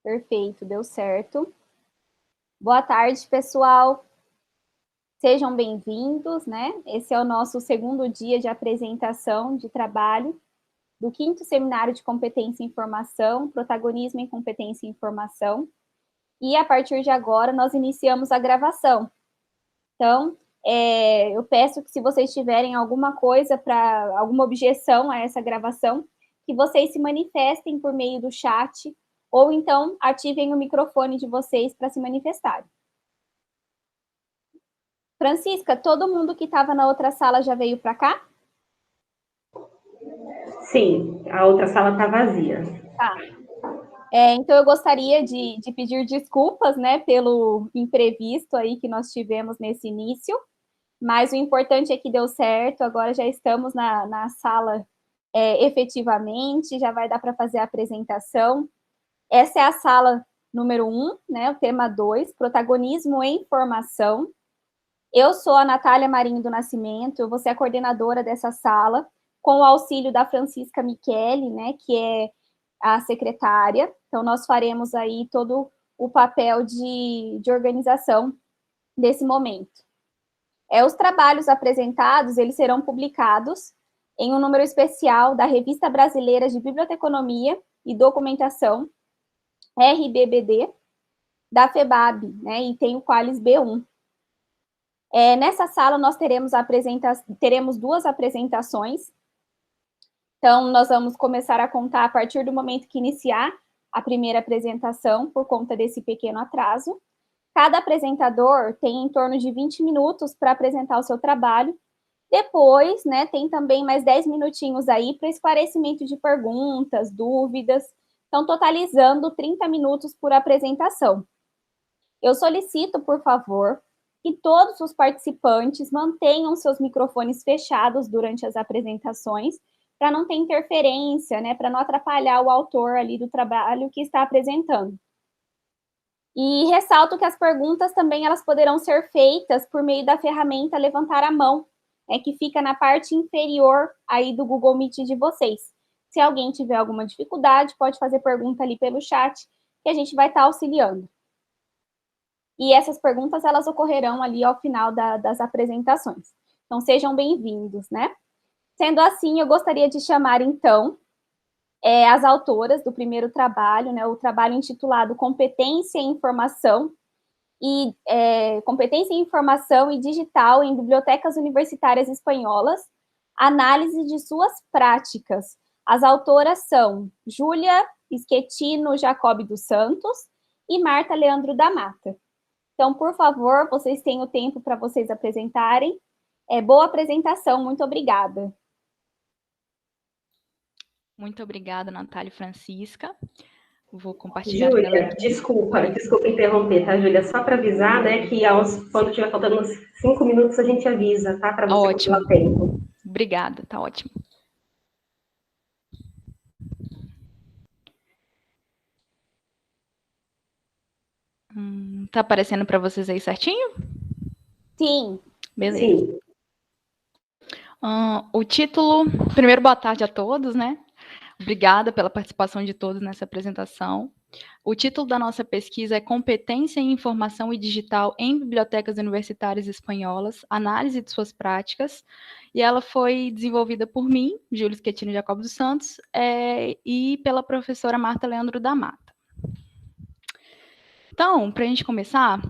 Perfeito, deu certo. Boa tarde, pessoal. Sejam bem-vindos, né? Esse é o nosso segundo dia de apresentação de trabalho do 5º Seminário de Competência e Informação, Protagonismo em Competência e Informação. E, a partir de agora, nós iniciamos a gravação. Então, eu peço que, se vocês tiverem alguma coisa, alguma objeção a essa gravação, que vocês se manifestem por meio do chat, ou então ativem o microfone de vocês para se manifestarem. Francisca, todo mundo que estava na outra sala já veio para cá? Sim, a outra sala está vazia. Tá. Então, eu gostaria de pedir desculpas, né, pelo imprevisto aí que nós tivemos nesse início, mas o importante é que deu certo, agora já estamos na sala efetivamente, já vai dar para fazer a apresentação. Essa é a sala número 1, né, o tema 2, Protagonismo em Formação. Eu sou a Natália Marinho do Nascimento, eu vou ser a coordenadora dessa sala, com o auxílio da Francisca Michele, né, que é a secretária. Então, nós faremos aí todo o papel de organização desse momento. Os trabalhos apresentados, eles serão publicados em um número especial da Revista Brasileira de Biblioteconomia e Documentação, RBBD, da FEBAB, né, e tem o Qualis B1. Nessa sala, nós teremos 2 apresentações. Então, nós vamos começar a contar a partir do momento que iniciar a primeira apresentação, por conta desse pequeno atraso. Cada apresentador tem em torno de 20 minutos para apresentar o seu trabalho. Depois, né, tem também mais 10 minutinhos aí para esclarecimento de perguntas, dúvidas. Então, totalizando 30 minutos por apresentação. Eu solicito, por favor, que todos os participantes mantenham seus microfones fechados durante as apresentações, para não ter interferência, né, para não atrapalhar o autor ali do trabalho que está apresentando. E ressalto que as perguntas também elas poderão ser feitas por meio da ferramenta Levantar a Mão, né, que fica na parte inferior aí do Google Meet de vocês. Se alguém tiver alguma dificuldade, pode fazer pergunta ali pelo chat, que a gente vai estar auxiliando. E essas perguntas, elas ocorrerão ali ao final das apresentações. Então, sejam bem-vindos, né? Sendo assim, eu gostaria de chamar, então, as autoras do primeiro trabalho, né, o trabalho intitulado Competência em Informação e Digital em Bibliotecas Universitárias Espanholas, análise de suas práticas. As autoras são Júlia Schettino Jacob dos Santos e Marta Leandro da Mata. Então, por favor, vocês têm o tempo para vocês apresentarem. Boa apresentação, muito obrigada. Muito obrigada, Natália e Francisca. Vou compartilhar. Júlia, desculpa interromper, tá, Júlia? Só para avisar, né, que quando tiver faltando uns 5 minutos, a gente avisa, tá? Para você continuar o tempo. Obrigada, tá ótimo. Tá aparecendo para vocês aí certinho? Sim. Beleza. Sim. O título... Primeiro, boa tarde a todos, né? Obrigada pela participação de todos nessa apresentação. O título da nossa pesquisa é Competência em Informação e Digital em Bibliotecas Universitárias Espanholas, Análise de Suas Práticas, e ela foi desenvolvida por mim, Júlia Schettino Jacob dos Santos, e pela professora Marta Leandro da Mata. Então, para a gente começar,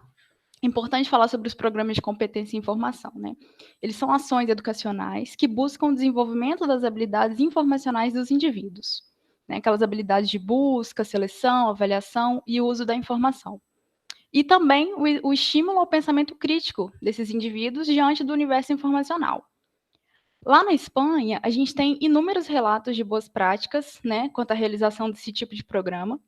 é importante falar sobre os programas de competência em informação, né? Eles são ações educacionais que buscam o desenvolvimento das habilidades informacionais dos indivíduos, né? Aquelas habilidades de busca, seleção, avaliação e uso da informação. E também o estímulo ao pensamento crítico desses indivíduos diante do universo informacional. Lá na Espanha, a gente tem inúmeros relatos de boas práticas, né, quanto à realização desse tipo de programa.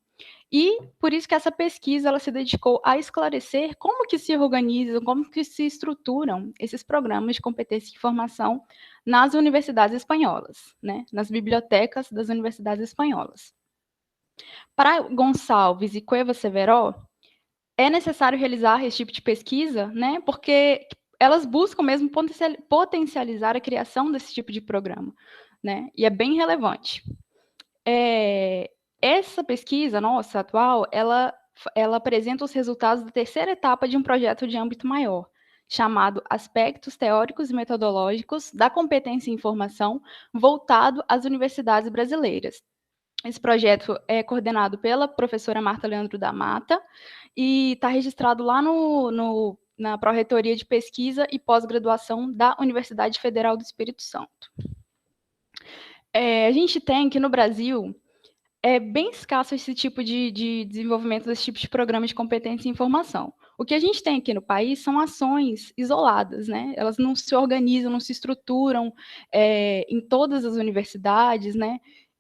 E por isso que essa pesquisa ela se dedicou a esclarecer como que se organizam, como que se estruturam esses programas de competência e informação nas universidades espanholas, né? Nas bibliotecas das universidades espanholas. Para Gonçalves e Cuevas Severo, é necessário realizar esse tipo de pesquisa, né? Porque elas buscam mesmo potencializar a criação desse tipo de programa, né? E é bem relevante. Essa pesquisa nossa atual, ela apresenta os resultados da terceira etapa de um projeto de âmbito maior, chamado Aspectos Teóricos e Metodológicos da Competência em Informação, voltado às universidades brasileiras. Esse projeto é coordenado pela professora Marta Leandro da Mata e está registrado lá na Pró-Reitoria de Pesquisa e Pós-Graduação da Universidade Federal do Espírito Santo. A gente tem aqui no Brasil, é bem escasso esse tipo de desenvolvimento desse tipo de programa de competência em informação. O que a gente tem aqui no país são ações isoladas, né? Elas não se organizam, não se estruturam em todas as universidades, né?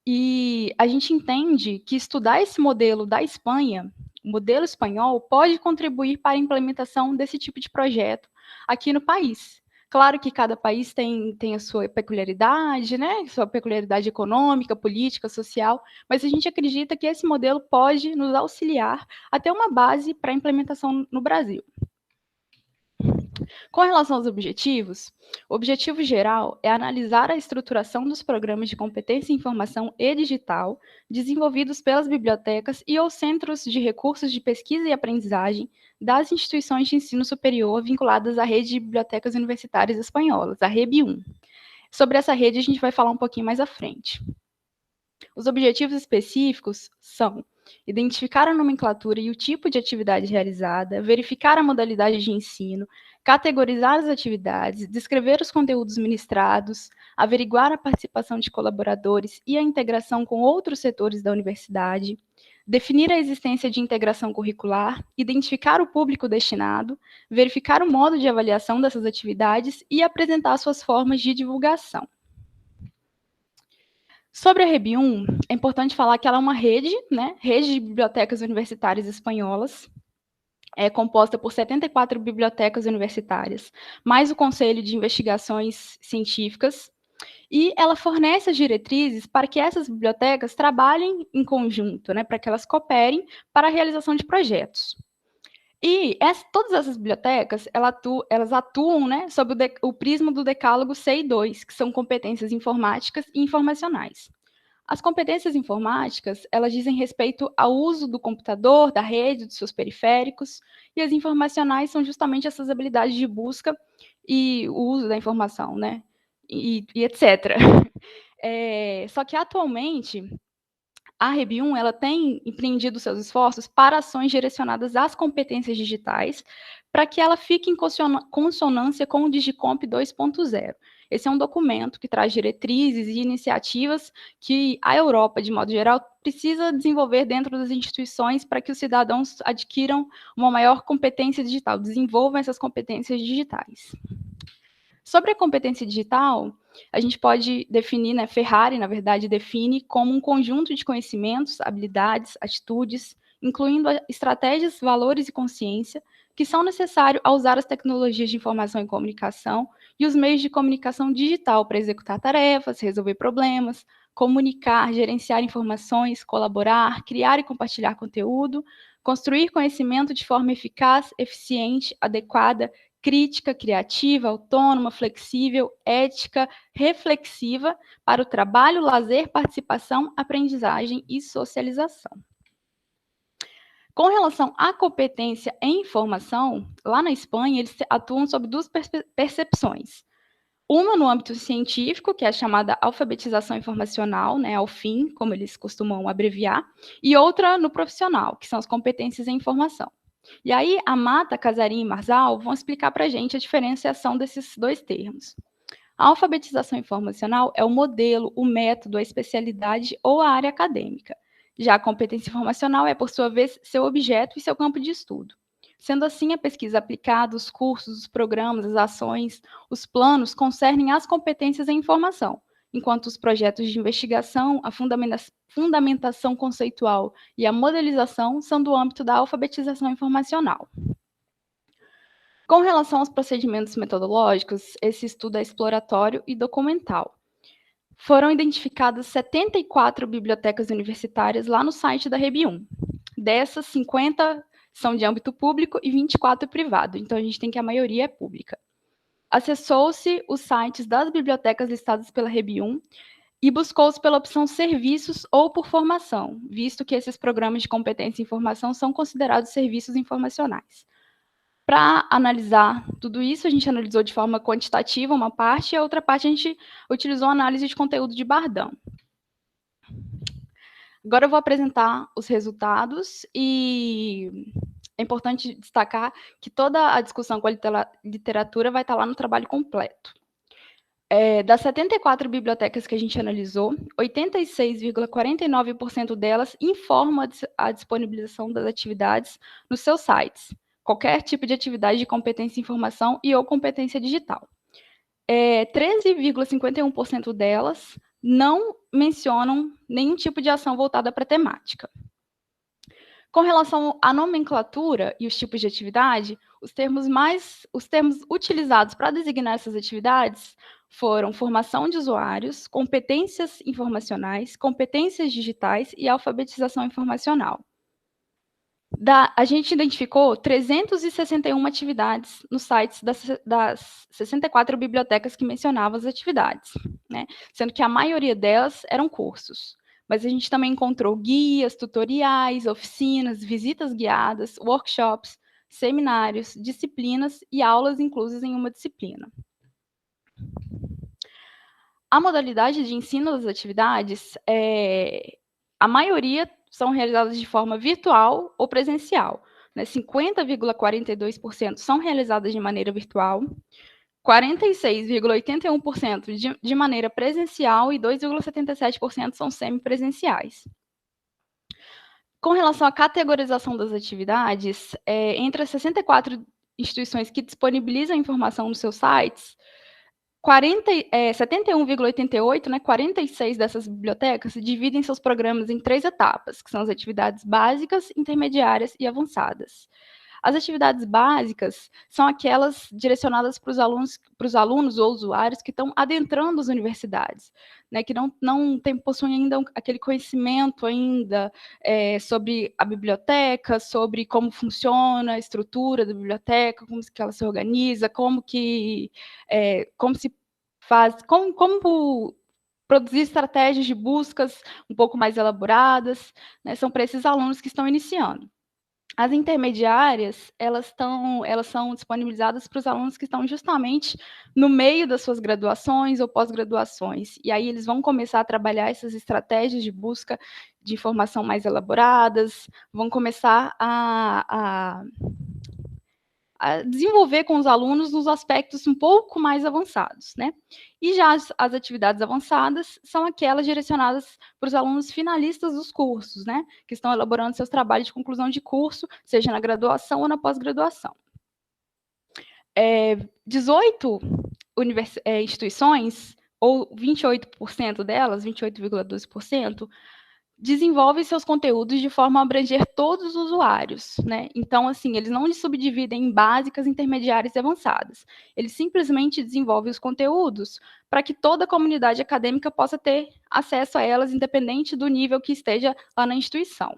E a gente entende que estudar esse modelo da Espanha, o modelo espanhol, pode contribuir para a implementação desse tipo de projeto aqui no país. Claro que cada país tem a sua peculiaridade, né? Sua peculiaridade econômica, política, social, mas a gente acredita que esse modelo pode nos auxiliar a ter uma base para a implementação no Brasil. Com relação aos objetivos, o objetivo geral é analisar a estruturação dos programas de competência em informação e digital desenvolvidos pelas bibliotecas e ou centros de recursos de pesquisa e aprendizagem das instituições de ensino superior vinculadas à rede de bibliotecas universitárias espanholas, a REB1. Sobre essa rede a gente vai falar um pouquinho mais à frente. Os objetivos específicos são identificar a nomenclatura e o tipo de atividade realizada, verificar a modalidade de ensino, categorizar as atividades, descrever os conteúdos ministrados, averiguar a participação de colaboradores e a integração com outros setores da universidade, definir a existência de integração curricular, identificar o público destinado, verificar o modo de avaliação dessas atividades e apresentar suas formas de divulgação. Sobre a REB1, é importante falar que ela é uma rede, né, rede de bibliotecas universitárias espanholas, composta por 74 bibliotecas universitárias, mais o Conselho de Investigações Científicas, e ela fornece as diretrizes para que essas bibliotecas trabalhem em conjunto, né, para que elas cooperem para a realização de projetos. E todas essas bibliotecas, elas atuam, né, sob o prisma do decálogo CI2, que são competências informáticas e informacionais. As competências informáticas, elas dizem respeito ao uso do computador, da rede, dos seus periféricos, e as informacionais são justamente essas habilidades de busca e o uso da informação, né, e etc. Só que, atualmente, a REB1 ela tem empreendido seus esforços para ações direcionadas às competências digitais, para que ela fique em consonância com o Digicomp 2.0. Esse é um documento que traz diretrizes e iniciativas que a Europa, de modo geral, precisa desenvolver dentro das instituições para que os cidadãos adquiram uma maior competência digital, desenvolvam essas competências digitais. Sobre a competência digital, a gente pode definir, né, Ferrari, na verdade, define como um conjunto de conhecimentos, habilidades, atitudes, incluindo estratégias, valores e consciência, que são necessários ao usar as tecnologias de informação e comunicação e os meios de comunicação digital para executar tarefas, resolver problemas, comunicar, gerenciar informações, colaborar, criar e compartilhar conteúdo, construir conhecimento de forma eficaz, eficiente, adequada, crítica, criativa, autônoma, flexível, ética, reflexiva para o trabalho, lazer, participação, aprendizagem e socialização. Com relação à competência em informação, lá na Espanha, eles atuam sob duas percepções. Uma no âmbito científico, que é a chamada alfabetização informacional, né, ALFIN, como eles costumam abreviar, e outra no profissional, que são as competências em informação. E aí, a Mata, Casarim e Marzal vão explicar para a gente a diferenciação desses dois termos. A alfabetização informacional é o modelo, o método, a especialidade ou a área acadêmica. Já a competência informacional é, por sua vez, seu objeto e seu campo de estudo. Sendo assim, a pesquisa aplicada, os cursos, os programas, as ações, os planos concernem as competências em informação, enquanto os projetos de investigação, a fundamentação conceitual e a modelização são do âmbito da alfabetização informacional. Com relação aos procedimentos metodológicos, esse estudo é exploratório e documental. Foram identificadas 74 bibliotecas universitárias lá no site da REB1. Dessas, 50 são de âmbito público e 24 privado, então a gente tem que a maioria é pública. Acessou-se os sites das bibliotecas listadas pela REB1, e buscou-se pela opção serviços ou por formação, visto que esses programas de competência em formação são considerados serviços informacionais. Para analisar tudo isso, a gente analisou de forma quantitativa uma parte, e a outra parte a gente utilizou a análise de conteúdo de Bardão. Agora eu vou apresentar os resultados, e é importante destacar que toda a discussão com a literatura vai estar lá no trabalho completo. Das 74 bibliotecas que a gente analisou, 86,49% delas informam a disponibilização das atividades nos seus sites, qualquer tipo de atividade de competência em informação e ou competência digital. 13,51% delas não mencionam nenhum tipo de ação voltada para a temática. Com relação à nomenclatura e os tipos de atividade, os termos utilizados para designar essas atividades foram formação de usuários, competências informacionais, competências digitais e alfabetização informacional. A gente identificou 361 atividades nos sites das 64 bibliotecas que mencionavam as atividades, né? Sendo que a maioria delas eram cursos. Mas a gente também encontrou guias, tutoriais, oficinas, visitas guiadas, workshops, seminários, disciplinas e aulas inclusas em uma disciplina. A modalidade de ensino das atividades, a maioria são realizadas de forma virtual ou presencial. 50,42% são realizadas de maneira virtual, 46,81% de maneira presencial e 2,77% são semipresenciais. Com relação à categorização das atividades, entre as 64 instituições que disponibilizam informação nos seus sites, 71,88%, 46 dessas bibliotecas dividem seus programas em 3 etapas, que são as atividades básicas, intermediárias e avançadas. As atividades básicas são aquelas direcionadas para os alunos ou usuários que estão adentrando as universidades, né, que não possuem ainda aquele conhecimento ainda sobre a biblioteca, sobre como funciona a estrutura da biblioteca, como que ela se organiza, como se faz, como produzir estratégias de buscas um pouco mais elaboradas, né, são para esses alunos que estão iniciando. As intermediárias, elas são disponibilizadas para os alunos que estão justamente no meio das suas graduações ou pós-graduações, e aí eles vão começar a trabalhar essas estratégias de busca de informação mais elaboradas, vão começar a desenvolver com os alunos nos aspectos um pouco mais avançados, né? E já as atividades avançadas são aquelas direcionadas para os alunos finalistas dos cursos, né? Que estão elaborando seus trabalhos de conclusão de curso, seja na graduação ou na pós-graduação. 18 instituições, ou 28% delas, 28,12%, desenvolvem seus conteúdos de forma a abranger todos os usuários, né? Então, assim, eles não subdividem em básicas, intermediárias e avançadas. Eles simplesmente desenvolvem os conteúdos para que toda a comunidade acadêmica possa ter acesso a elas, independente do nível que esteja lá na instituição.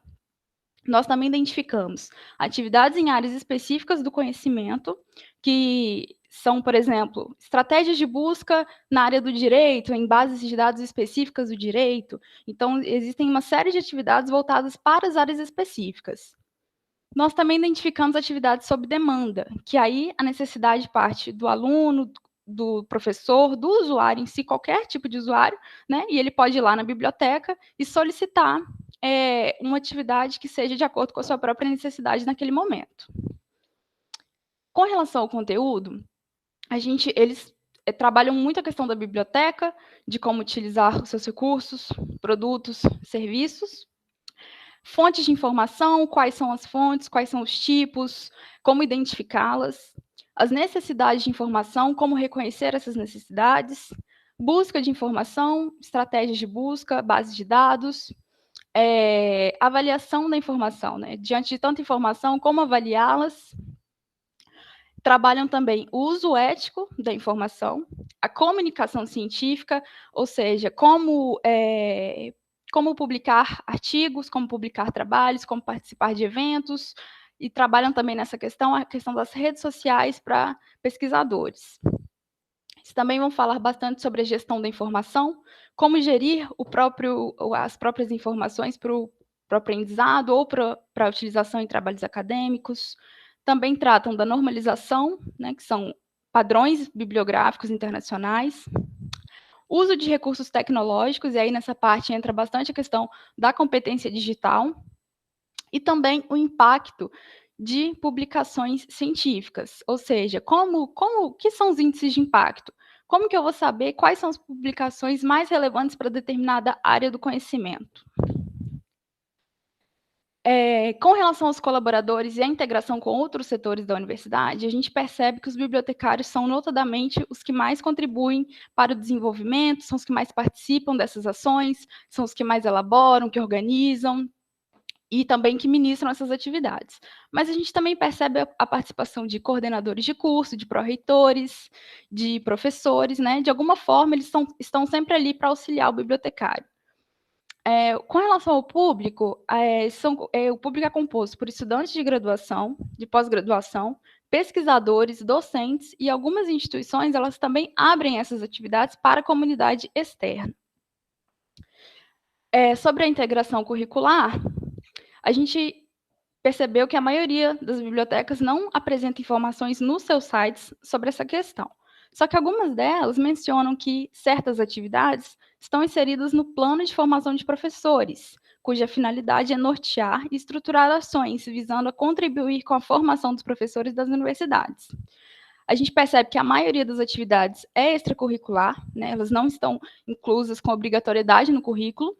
Nós também identificamos atividades em áreas específicas do conhecimento, que são, por exemplo, estratégias de busca na área do direito, em bases de dados específicas do direito. Então, existem uma série de atividades voltadas para as áreas específicas. Nós também identificamos atividades sob demanda, que aí a necessidade parte do aluno, do professor, do usuário em si, qualquer tipo de usuário, né? E ele pode ir lá na biblioteca e solicitar uma atividade que seja de acordo com a sua própria necessidade naquele momento. Com relação ao conteúdo, eles trabalham muito a questão da biblioteca, de como utilizar os seus recursos, produtos, serviços, fontes de informação, quais são as fontes, quais são os tipos, como identificá-las, as necessidades de informação, como reconhecer essas necessidades, busca de informação, estratégias de busca, bases de dados, avaliação da informação, né? Diante de tanta informação, como avaliá-las. Trabalham também o uso ético da informação, a comunicação científica, ou seja, como publicar artigos, como publicar trabalhos, como participar de eventos, e trabalham também nessa questão, a questão das redes sociais para pesquisadores. também vão falar bastante sobre a gestão da informação, como gerir as próprias informações para o aprendizado ou para a utilização em trabalhos acadêmicos. Também tratam da normalização, né, que são padrões bibliográficos internacionais, uso de recursos tecnológicos, e aí nessa parte entra bastante a questão da competência digital, e também o impacto de publicações científicas, ou seja, que são os índices de impacto? Como que eu vou saber quais são as publicações mais relevantes para determinada área do conhecimento? Com relação aos colaboradores e a integração com outros setores da universidade, a gente percebe que os bibliotecários são notadamente os que mais contribuem para o desenvolvimento, são os que mais participam dessas ações, são os que mais elaboram, que organizam, e também que ministram essas atividades. Mas a gente também percebe a participação de coordenadores de curso, de pró-reitores, de professores, né? De alguma forma, eles estão sempre ali para auxiliar o bibliotecário. Com relação ao público, o público é composto por estudantes de graduação, de pós-graduação, pesquisadores, docentes, e algumas instituições, elas também abrem essas atividades para a comunidade externa. Sobre a integração curricular, a gente percebeu que a maioria das bibliotecas não apresenta informações nos seus sites sobre essa questão. Só que algumas delas mencionam que certas atividades estão inseridas no plano de formação de professores, cuja finalidade é nortear e estruturar ações visando a contribuir com a formação dos professores das universidades. A gente percebe que a maioria das atividades é extracurricular, né? Elas não estão inclusas com obrigatoriedade no currículo,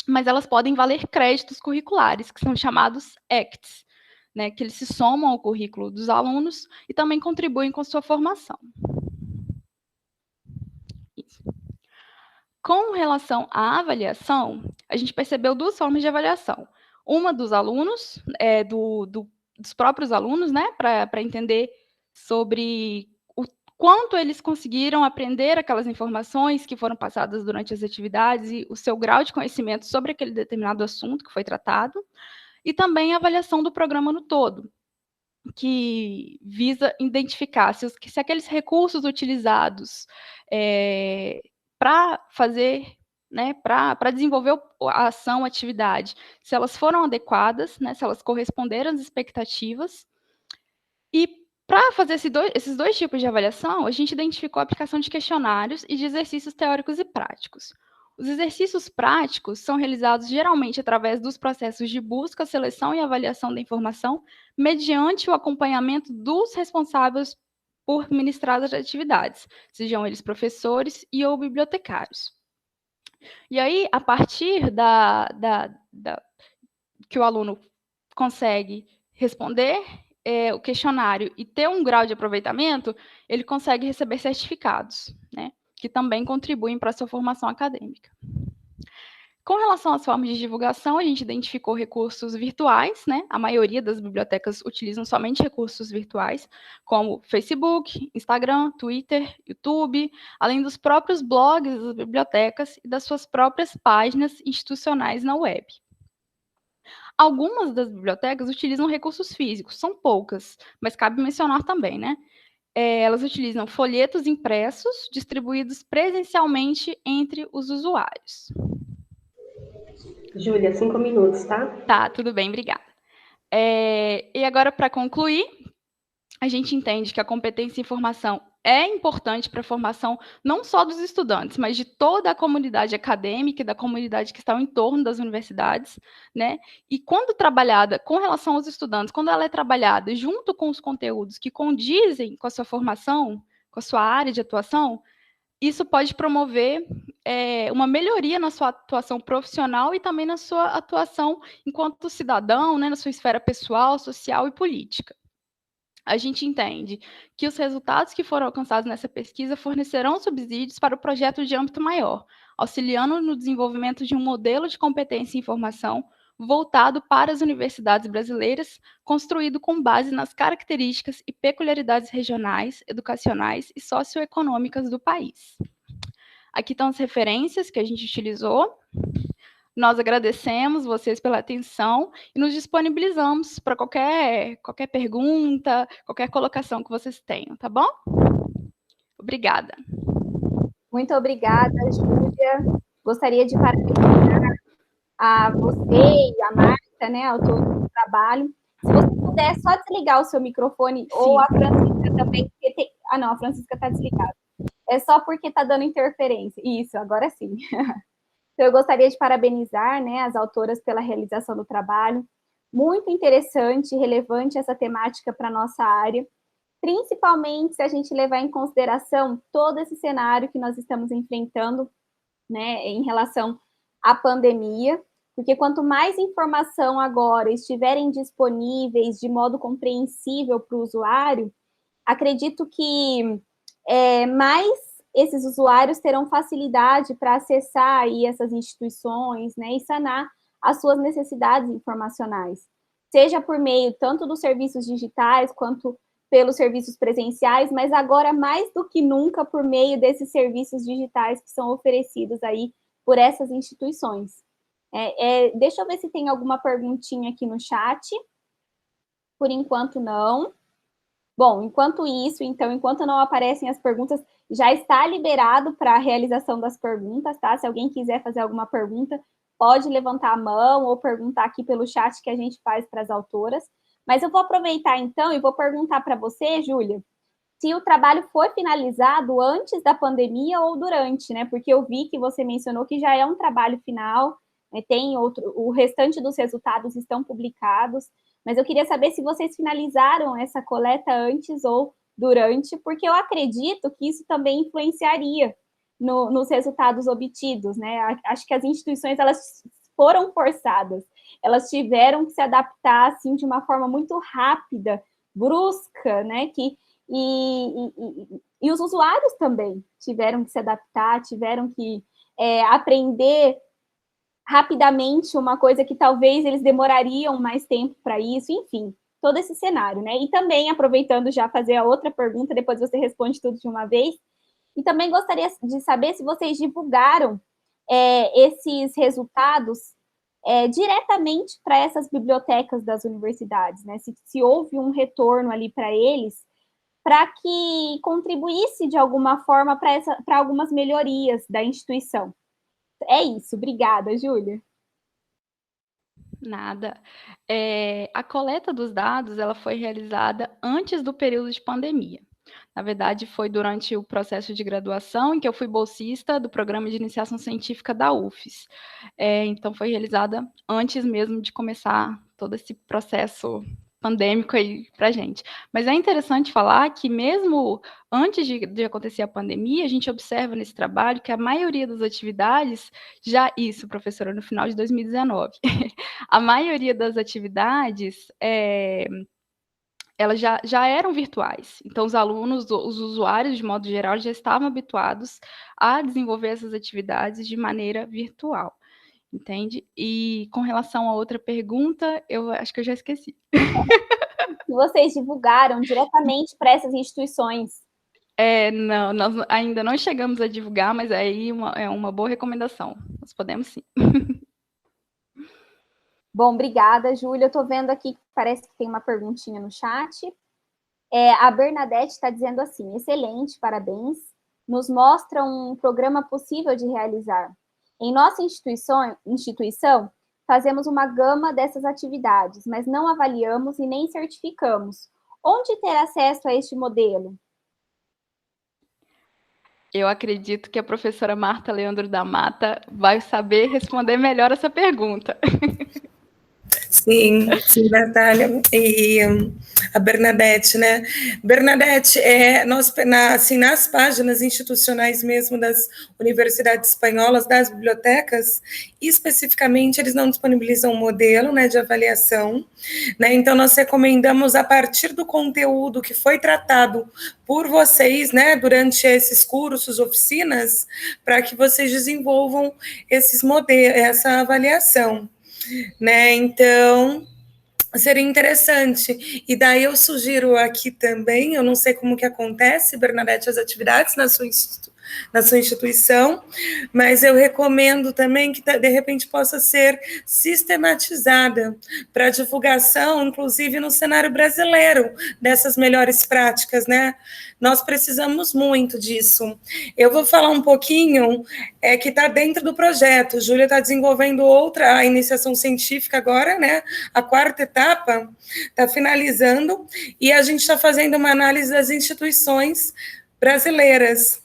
mas elas podem valer créditos curriculares, que são chamados ACTs, né, que eles se somam ao currículo dos alunos e também contribuem com a sua formação. Isso. Com relação à avaliação, a gente percebeu duas formas de avaliação. Uma dos alunos, dos próprios alunos, né, para entender sobre quanto eles conseguiram aprender aquelas informações que foram passadas durante as atividades e o seu grau de conhecimento sobre aquele determinado assunto que foi tratado, e também a avaliação do programa no todo, que visa identificar se aqueles recursos utilizados para fazer, né, para desenvolver a ação, a atividade, se elas foram adequadas, né, se elas corresponderam às expectativas. E para fazer esses dois tipos de avaliação, a gente identificou a aplicação de questionários e de exercícios teóricos e práticos. Os exercícios práticos são realizados geralmente através dos processos de busca, seleção e avaliação da informação, mediante o acompanhamento dos responsáveis por ministrar as atividades, sejam eles professores e ou bibliotecários. E aí, a partir que o aluno consegue responder o questionário e ter um grau de aproveitamento, ele consegue receber certificados, né, que também contribuem para a sua formação acadêmica. Com relação às formas de divulgação, a gente identificou recursos virtuais, né? A maioria das bibliotecas utilizam somente recursos virtuais, como Facebook, Instagram, Twitter, YouTube, além dos próprios blogs das bibliotecas e das suas próprias páginas institucionais na web. Algumas das bibliotecas utilizam recursos físicos, são poucas, mas cabe mencionar também, né? Elas utilizam folhetos impressos distribuídos presencialmente entre os usuários. Júlia, 5 minutos, tá? Tá, tudo bem, obrigada. E agora, para concluir, a gente entende que a competência em informação é importante para a formação não só dos estudantes, mas de toda a comunidade acadêmica e da comunidade que está ao entorno das universidades, né? E quando trabalhada com relação aos estudantes, quando ela é trabalhada junto com os conteúdos que condizem com a sua formação, com a sua área de atuação, isso pode promover uma melhoria na sua atuação profissional e também na sua atuação enquanto cidadão, né, na sua esfera pessoal, social e política. A gente entende que os resultados que foram alcançados nessa pesquisa fornecerão subsídios para o projeto de âmbito maior, auxiliando no desenvolvimento de um modelo de competência em informação voltado para as universidades brasileiras, construído com base nas características e peculiaridades regionais, educacionais e socioeconômicas do país. Aqui estão as referências que a gente utilizou. Nós agradecemos vocês pela atenção e nos disponibilizamos para qualquer pergunta, qualquer colocação que vocês tenham, tá bom? Obrigada. Muito obrigada, Júlia. Gostaria de parabenizar a você e a Marta, né, autor do trabalho. Se você puder só desligar o seu microfone, sim, ou a Francisca também, porque tem... Ah, não, a Francisca está desligada. É só porque está dando interferência. Isso, agora sim. Então, eu gostaria de parabenizar, né, as autoras pela realização do trabalho. Muito interessante e relevante essa temática para a nossa área, principalmente se a gente levar em consideração todo esse cenário que nós estamos enfrentando, né, em relação à pandemia, porque quanto mais informação agora estiverem disponíveis de modo compreensível para o usuário, acredito que mais esses usuários terão facilidade para acessar aí essas instituições, né, e sanar as suas necessidades informacionais, seja por meio tanto dos serviços digitais quanto pelos serviços presenciais, mas agora mais do que nunca por meio desses serviços digitais que são oferecidos aí por essas instituições. Deixa eu ver se tem alguma perguntinha aqui no chat. Por enquanto, não. Bom, enquanto isso, então, enquanto não aparecem as perguntas, já está liberado para a realização das perguntas, tá? Se alguém quiser fazer alguma pergunta, pode levantar a mão ou perguntar aqui pelo chat que a gente faz para as autoras. Mas eu vou aproveitar, então, e vou perguntar para você, Júlia, se o trabalho foi finalizado antes da pandemia ou durante, né? Porque eu vi que você mencionou que já é um trabalho final, né? Tem outro, o restante dos resultados estão publicados, mas eu queria saber se vocês finalizaram essa coleta antes ou durante, porque eu acredito que isso também influenciaria nos resultados obtidos, né? Acho que as instituições, elas foram forçadas, elas tiveram que se adaptar, assim, de uma forma muito rápida, brusca, né? E os usuários também tiveram que se adaptar, tiveram que aprender rapidamente uma coisa que talvez eles demorariam mais tempo para isso, enfim, todo esse cenário, né? E também, aproveitando já fazer a outra pergunta, depois você responde tudo de uma vez, e também gostaria de saber se vocês divulgaram esses resultados diretamente para essas bibliotecas das universidades, né? Se houve um retorno ali para eles, para que contribuísse de alguma forma para algumas melhorias da instituição. É isso, obrigada, Júlia. Nada. A coleta dos dados, ela foi realizada antes do período de pandemia. Na verdade, foi durante o processo de graduação, em que eu fui bolsista do Programa de Iniciação Científica da UFES. Então, foi realizada antes mesmo de começar todo esse processo pandêmico aí para a gente. Mas é interessante falar que mesmo antes de acontecer a pandemia, a gente observa nesse trabalho que a maioria das atividades, isso, professora, no final de 2019, a maioria das atividades elas já eram virtuais. Então, os alunos, os usuários, de modo geral, já estavam habituados a desenvolver essas atividades de maneira virtual. Entende? E com relação a outra pergunta, eu acho que eu já esqueci. Que vocês divulgaram diretamente para essas instituições? Não, nós ainda não chegamos a divulgar, mas aí é uma boa recomendação. Nós podemos sim. Bom, obrigada, Júlia. Eu estou vendo aqui que parece que tem uma perguntinha no chat. A Bernadette está dizendo assim: excelente, parabéns. Nos mostra um programa possível de realizar. Em nossa instituição, fazemos uma gama dessas atividades, mas não avaliamos e nem certificamos. Onde ter acesso a este modelo? Eu acredito que a professora Marta Leandro da Mata vai saber responder melhor essa pergunta. Sim, Natália. E a Bernadette, né? Bernadette, nas páginas institucionais mesmo das universidades espanholas, das bibliotecas, especificamente, eles não disponibilizam um modelo, né, de avaliação, né? Então, nós recomendamos, a partir do conteúdo que foi tratado por vocês, né, durante esses cursos, oficinas, para que vocês desenvolvam esses modelos, essa avaliação, né? Então, seria interessante. E daí eu sugiro aqui também, eu não sei como que acontece, Bernadette, as atividades na sua na sua instituição, mas eu recomendo também que, de repente, possa ser sistematizada para divulgação, inclusive no cenário brasileiro, dessas melhores práticas, né? Nós precisamos muito disso. Eu vou falar um pouquinho que está dentro do projeto. Júlia está desenvolvendo outra iniciação científica agora, né? A quarta etapa está finalizando, e a gente está fazendo uma análise das instituições brasileiras,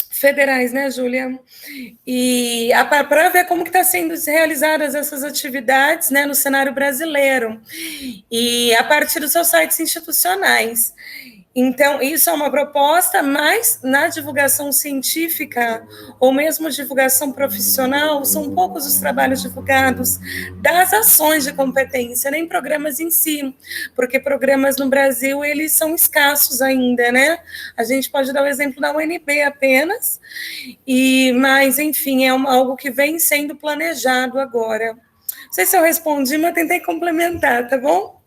federais, né, Júlia? E para ver como que está sendo realizadas essas atividades, né, no cenário brasileiro, e a partir dos seus sites institucionais. Então, isso é uma proposta, mas na divulgação científica, ou mesmo divulgação profissional, são poucos os trabalhos divulgados das ações de competência, nem programas em si, porque programas no Brasil, eles são escassos ainda, né? A gente pode dar o exemplo da UNB apenas, mas, enfim, é algo que vem sendo planejado agora. Não sei se eu respondi, mas tentei complementar, tá bom?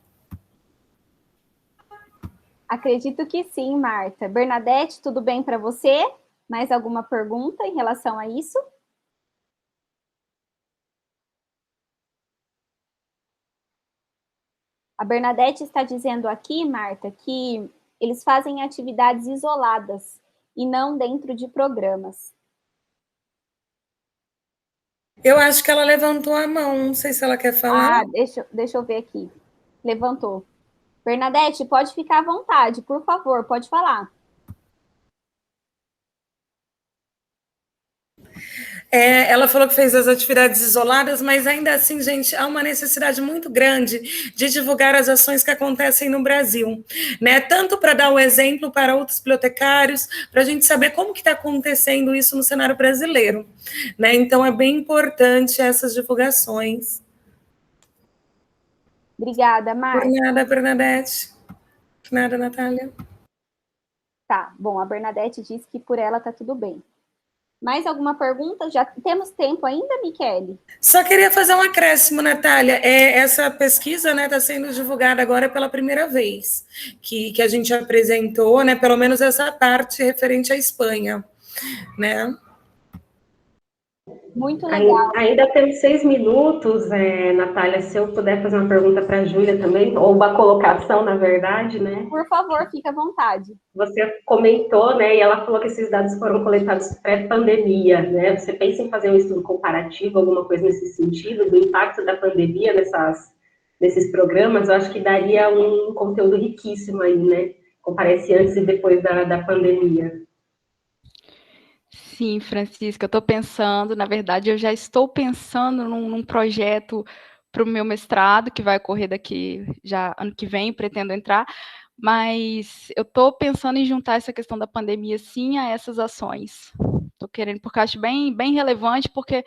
Acredito que sim, Marta. Bernadette, tudo bem para você? Mais alguma pergunta em relação a isso? A Bernadette está dizendo aqui, Marta, que eles fazem atividades isoladas e não dentro de programas. Eu acho que ela levantou a mão, não sei se ela quer falar. Ah, deixa eu ver aqui. Levantou. Bernadette, pode ficar à vontade, por favor, pode falar. Ela falou que fez as atividades isoladas, mas ainda assim, gente, há uma necessidade muito grande de divulgar as ações que acontecem no Brasil, né? Tanto para dar o exemplo para outros bibliotecários, para a gente saber como que está acontecendo isso no cenário brasileiro, né? Então, é bem importante essas divulgações. Obrigada, Marta. Por nada, Bernadette. Por nada, Natália. Tá, bom, a Bernadette disse que por ela tá tudo bem. Mais alguma pergunta? Já temos tempo ainda, Michele? Só queria fazer um acréscimo, Natália. Essa pesquisa, né, está sendo divulgada agora pela primeira vez, que a gente apresentou, né, pelo menos essa parte referente à Espanha, né? Muito legal. Ainda temos 6 minutos, Natália, se eu puder fazer uma pergunta para a Júlia também, ou uma colocação, na verdade, né? Por favor, fique à vontade. Você comentou, né, e ela falou que esses dados foram coletados pré-pandemia, né? Você pensa em fazer um estudo comparativo, alguma coisa nesse sentido, do impacto da pandemia nesses programas? Eu acho que daria um conteúdo riquíssimo aí, né? Comparece antes e depois da pandemia. Sim, Francisca, eu estou pensando, na verdade, eu já estou pensando num projeto para o meu mestrado, que vai ocorrer daqui, já ano que vem, pretendo entrar, mas eu estou pensando em juntar essa questão da pandemia, sim, a essas ações. Estou querendo, porque acho bem relevante, porque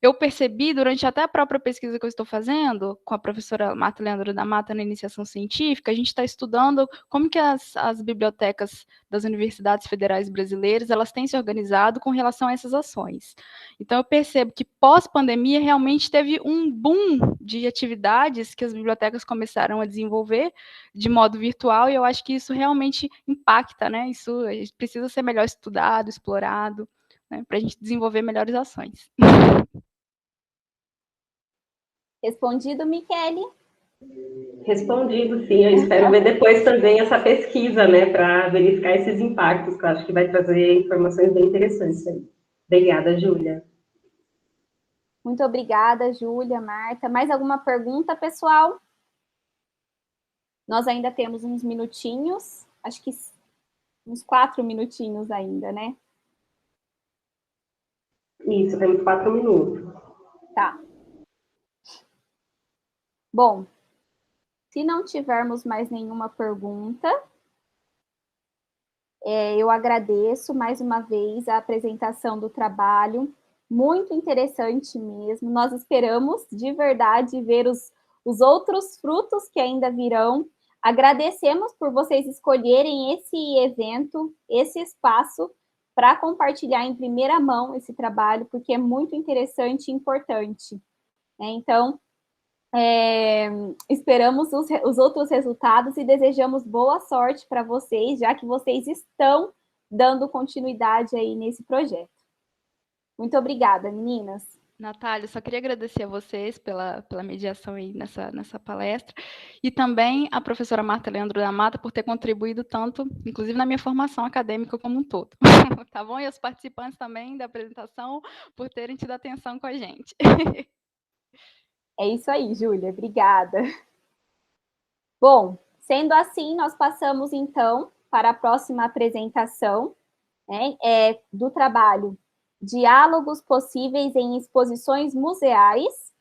eu percebi, durante até a própria pesquisa que eu estou fazendo, com a professora Marta Leandro da Mata na iniciação científica, a gente está estudando como que as bibliotecas das universidades federais brasileiras, elas têm se organizado com relação a essas ações. Então, eu percebo que pós-pandemia, realmente teve um boom de atividades que as bibliotecas começaram a desenvolver de modo virtual, e eu acho que isso realmente impacta, né? Isso precisa ser melhor estudado, explorado, né, para a gente desenvolver melhores ações. Respondido, Michele? Respondido, sim. Eu espero ver depois também essa pesquisa, né, para verificar esses impactos, que eu acho que vai trazer informações bem interessantes aí. Obrigada, Júlia. Muito obrigada, Júlia, Marta. Mais alguma pergunta, pessoal? Nós ainda temos uns minutinhos, acho que uns 4 minutinhos ainda, né? Isso, temos 4 minutos. Tá. Bom, se não tivermos mais nenhuma pergunta, eu agradeço mais uma vez a apresentação do trabalho, muito interessante mesmo. Nós esperamos, de verdade, ver os outros frutos que ainda virão. Agradecemos por vocês escolherem esse evento, esse espaço, para compartilhar em primeira mão esse trabalho, porque é muito interessante e importante. Então, esperamos os outros resultados e desejamos boa sorte para vocês, já que vocês estão dando continuidade aí nesse projeto. Muito obrigada, meninas. Natália, só queria agradecer a vocês pela mediação aí nessa palestra, e também a professora Marta Leandro da Mata por ter contribuído tanto, inclusive na minha formação acadêmica como um todo. Tá bom? E os participantes também da apresentação por terem tido atenção com a gente. É isso aí, Júlia, obrigada. Bom, sendo assim, nós passamos então para a próxima apresentação, né, do trabalho Diálogos Possíveis em Exposições Museais,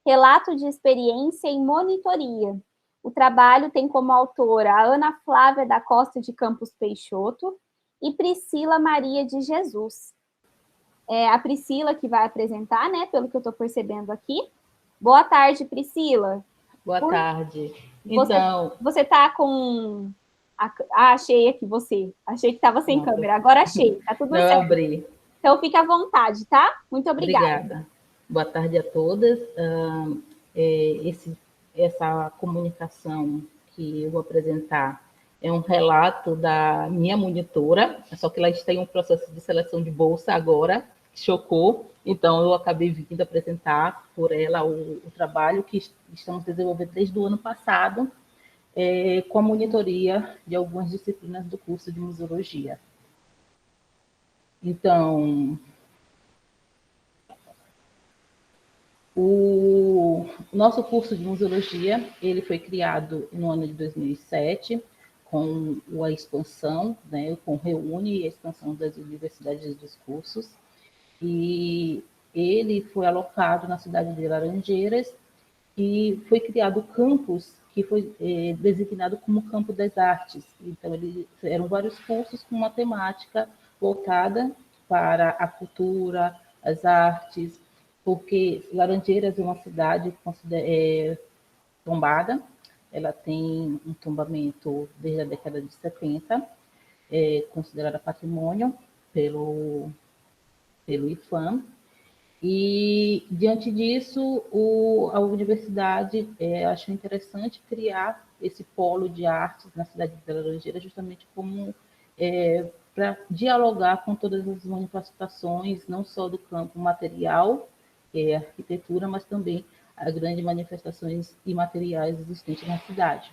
Relato de Experiência em Monitoria. O trabalho tem como autora a Ana Flávia da Costa de Campos Peixoto e Priscila Maria de Jesus. É a Priscila que vai apresentar, né, pelo que eu estou percebendo aqui. Boa tarde, Priscila. Boa tarde. Então, você está com... achei aqui você. Achei que estava sem câmera. Agora achei. Tá tudo certo. Eu abri. Então, fique à vontade, tá? Muito obrigada. Obrigada. Boa tarde a todas. Essa comunicação que eu vou apresentar é um relato da minha monitora, só que ela está em um processo de seleção de bolsa agora, chocou, então eu acabei vindo apresentar por ela o trabalho que estamos desenvolvendo desde o ano passado, com a monitoria de algumas disciplinas do curso de museologia. Então, o nosso curso de museologia, ele foi criado no ano de 2007, com a expansão, né, com Reúne e a expansão das universidades dos cursos, e ele foi alocado na cidade de Laranjeiras e foi criado o campus que foi designado como Campo das Artes. Então, eram vários cursos com uma temática voltada para a cultura, as artes, porque Laranjeiras é uma cidade tombada, ela tem um tombamento desde a década de 70, considerada patrimônio pelo IPHAN, e, diante disso, a universidade achou interessante criar esse polo de artes na cidade de Laranjeiras, justamente como para dialogar com todas as manifestações, não só do campo material, arquitetura, mas também as grandes manifestações imateriais existentes na cidade.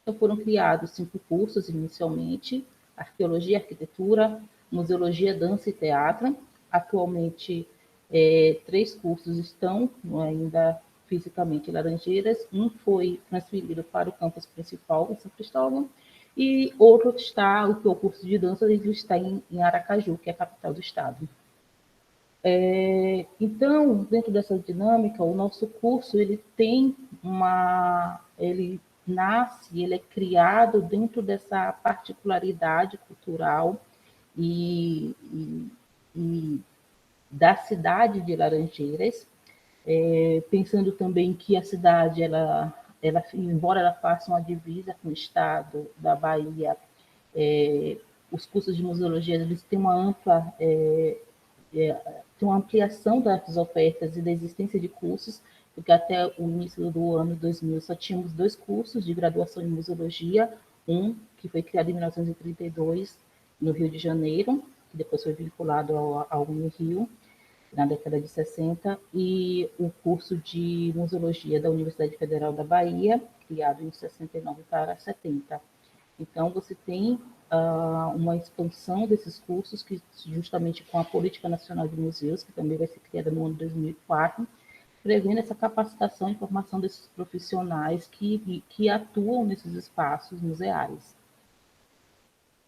Então, foram criados 5 cursos inicialmente: arqueologia, arquitetura, museologia, dança e teatro. Atualmente, 3 cursos estão ainda fisicamente em Laranjeiras, um foi transferido para o campus principal em São Cristóvão, e outro está, o curso de dança, ele está em Aracaju, que é a capital do estado. Então, dentro dessa dinâmica, o nosso curso, ele nasce, ele é criado dentro dessa particularidade cultural e da cidade de Laranjeiras, pensando também que a cidade, embora ela faça uma divisa com o estado da Bahia, os cursos de museologia, eles têm uma ampla tem uma ampliação das ofertas e da existência de cursos, porque até o início do ano 2000 só tínhamos 2 cursos de graduação em museologia, um que foi criado em 1932 no Rio de Janeiro, que depois foi vinculado ao Unirio, na década de 60, e o curso de museologia da Universidade Federal da Bahia, criado em 69 para 70. Então, você tem uma expansão desses cursos, que justamente com a Política Nacional de Museus, que também vai ser criada no ano 2004, prevendo essa capacitação e formação desses profissionais que atuam nesses espaços museais.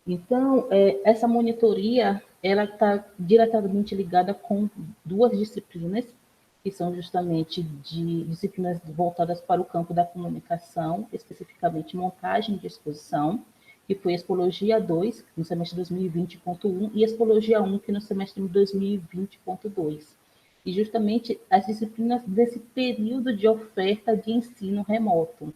Então, essa monitoria, ela está diretamente ligada com 2 disciplinas, que são justamente disciplinas voltadas para o campo da comunicação, especificamente montagem de exposição, que foi Expologia 2, no semestre 2020.1, e Expologia 1, que no semestre 2020.2. E justamente as disciplinas desse período de oferta de ensino remoto.